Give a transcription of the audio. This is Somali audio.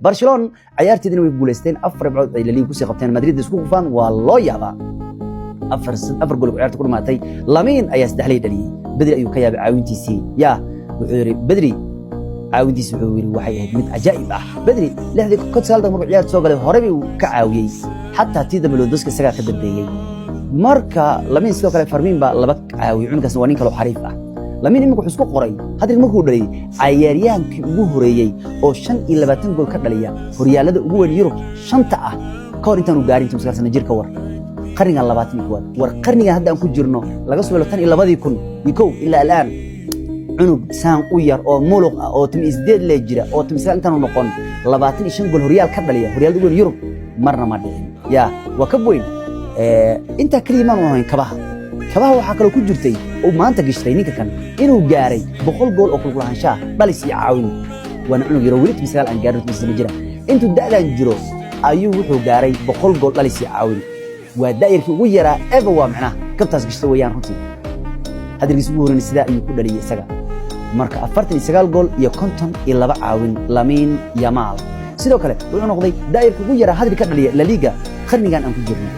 برشلونة عيارتي دين ويقولستين أفر بعض اللي يقصي قبتين مدريد يسكو فان والله يابا أفر قولك عيارتي كل ما تي لامين أياس دحلي دلي بدري أيو كياب عاونتي سي يا بدري عاونتي سعوري وحي مت عجائب بدري لحظة كنت سالت مرة عيارتي سوق له هربي كعاوي حتى تيدا ملودوسك سجع كدبيي marka lamin sidoo kale farmiin ba laba caawi cunkaas waa nin kale oo xariif ah lamin iminku xusku qoray hadii markuu dhalay ciyaaryahankii ugu horeeyay oo 25 gool ka dhaliya horyaalada ugu weyn Yurub shanta ah ka hor intaan u gaarin tumsaar sana jirka war qarniga 20 war qarniga hadda aan ku jirno laga soo tan 2001 ilaa alaan cunug saan u yar oo muluq ah oo 18 la jira oo tumsaar intaan noqon 25 gool horyaal ka dhaliya horyaalada ugu weyn Yurub marna ma dhicin ya waa ka weyn inta kaliya ma kabaha waxa kale ku jirtay oo maanta gashtay ninka kan inuu gaaray 100 gool oo kul lahaanshaha dhalis iyo caawin wana inuu yiro weli misaal aan gaarin misna jira intuu da'dan jiro ayuu wuxuu gaaray 100 gool dhalis iyo caawin waa daayirkii ugu yaraa ever waa macna kabtaas gashtay wayaan runtii hadalkiisu ugu horeeyay sida ayuu ku dhaliyay isaga marka 49 gool iyo 52 caawin Lamine Yamal sidoo kale wuxuu noqday daayirkii ugu yaraa hadal ka dhaliya La Liga qarnigan aan ku jirno